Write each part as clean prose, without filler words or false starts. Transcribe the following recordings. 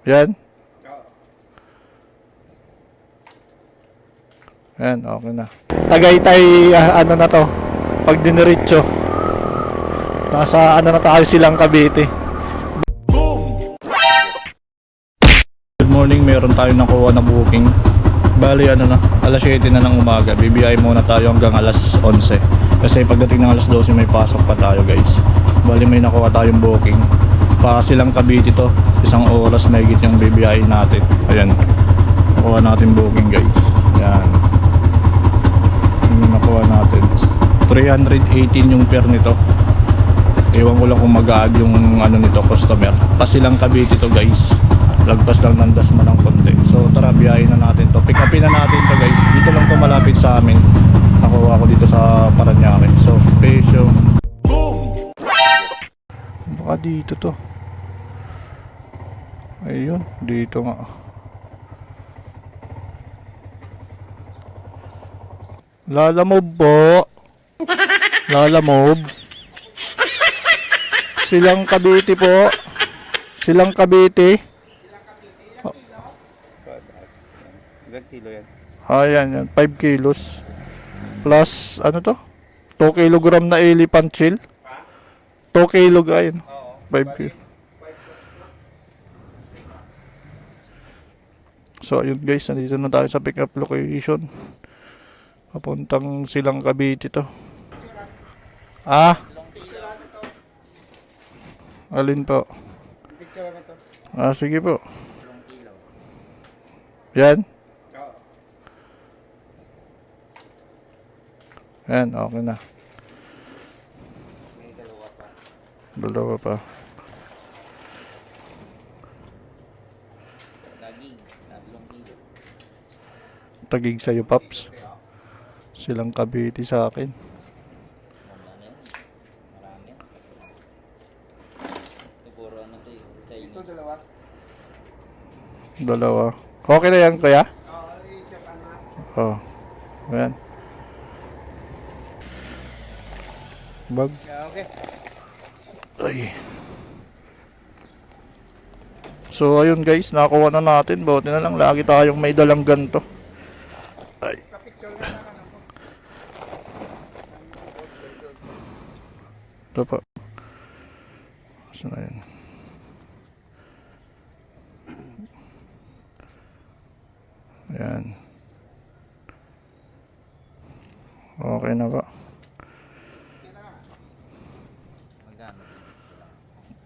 Yan. Yan, okay na. Tagaytay, ano na to. Pag diniretso. Nasa ano na tayo silang Cavite. Good morning, meron tayo nakuha na booking. Bali ano na, alas 7 na ng umaga. BBI muna tayo hanggang alas 11. Kasi pagdating ng alas 12 may pasok pa tayo guys. Bali may nakuha tayong booking. Pa silang Cavite to. Isang oras may higit yung BBI natin. Ayan. Nakuha natin booking guys. Ayan. Yung nakuha natin. 318 yung fare nito. Ewan ko lang kung mag-aag yung ano nito customer. Pa silang Cavite to guys. Lagpas lang ng Dasma ng konti. So tara, biyahin na natin to. Pick upin na natin to guys. Dito lang to malapit sa amin. Nakuha ko dito sa Paranaque. So peso. Baka dito to. Ayun, dito nga. Lalamove po. Lalamove. Silang Cavite po. Silang Cavite. Ilang kilo yan? Ayan, yan. 5 kilos. Plus, ano to? 2 kilogram na elephant shell. 2 kilo, ayun. 5 kilo. So, ayun guys. Nandito na tayo sa pick up location. Papuntang silang Cavite to. Alin po? Sige po. Yan. Yan, okay na. Dalawa pa. Tagig sa'yo, Paps. Silang Cavite sa akin. Dalawa. Okay na yan, kuya? Oh. Ayan. Bag. Okay. Ay. So ayun guys, nakuha na natin. Buti na lang lagi tayong may dalang ganto. Ay. Ito pa. Saan na yun? Ayan. Okay na ba?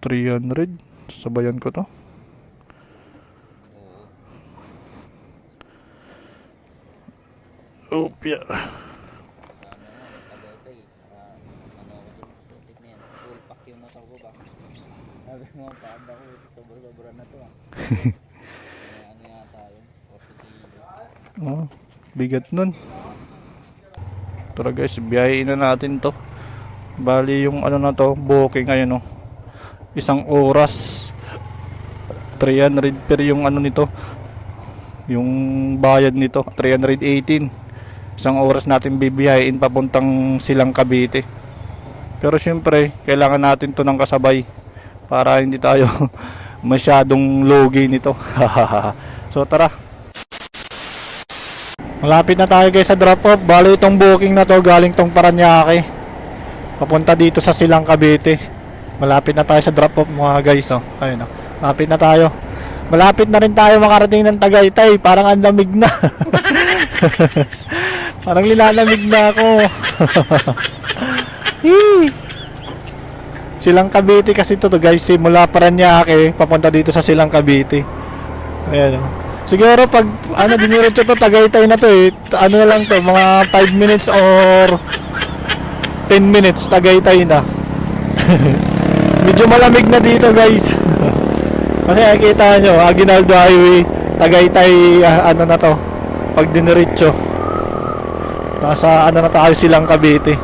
300. Sabayan ko to. Opya. Oh, bigat nun. Tara guys, biyahin na natin to. Bali yung ano na to, booking ngayon, oh. Isang oras 300 per yung ano nito, yung bayad nito 318. Isang oras natin bibiyahin papuntang silang Cavite. Pero syempre kailangan natin to ng kasabay para hindi tayo masyadong logi nito. So tara, malapit na tayo guys sa drop off. Bali itong booking na to galing tong Paranaque papunta dito sa silang Cavite. Malapit na tayo sa drop off mga guys, oh. Ayun, oh. Malapit na tayo. Malapit na rin tayo makarating ng Tagaytay. Parang ang lamig na. Parang nilalamig na ako. Silang Cavite kasi to guys. Simula Paranaque papunta dito sa silang Cavite. Ayan, oh. Siguro pag ano diniretso to Tagaytay na to eh. Ano lang to, mga 5 minutes or 10 minutes Tagaytay na. Medyo malamig na dito guys. Kasi nakikita nyo, Aguinaldo Highway, Tagaytay, ano na to, pag diniretso. Nasa ano na tayo silang Cavite.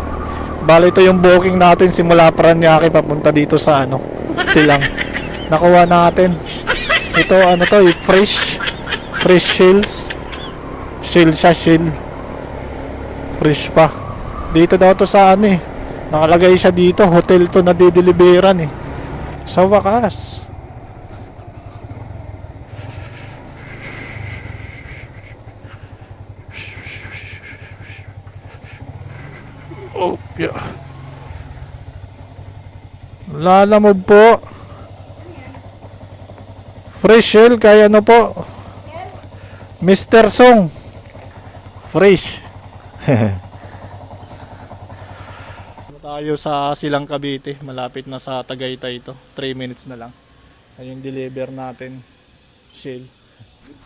Bali ito yung booking natin simula Paranaque papunta dito sa ano, silang. Nakuha natin. Ito ano to, fresh shells. Shell siya, shell. Fresh pa. Dito daw to sa ano eh. Nakalagay siya dito, hotel to na dideliveran eh. Sa wakas. Yeah. Lalamove po. Fresh shell kaya ano po? Mr. Song. Fresh. Tayo sa Silang Cavite. Malapit na sa Tagaytay ito. 3 minutes na lang. Ayun deliver natin. Shell.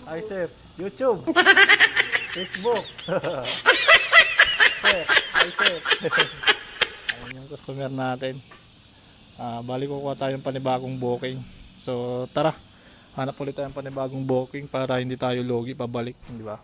Hi sir. YouTube. Facebook. Sir. Hi sir. Ayun yung customer natin. Bali kukuha tayong panibagong booking. So tara. Hanap ulit tayong panibagong booking para hindi tayo logi pabalik, di ba?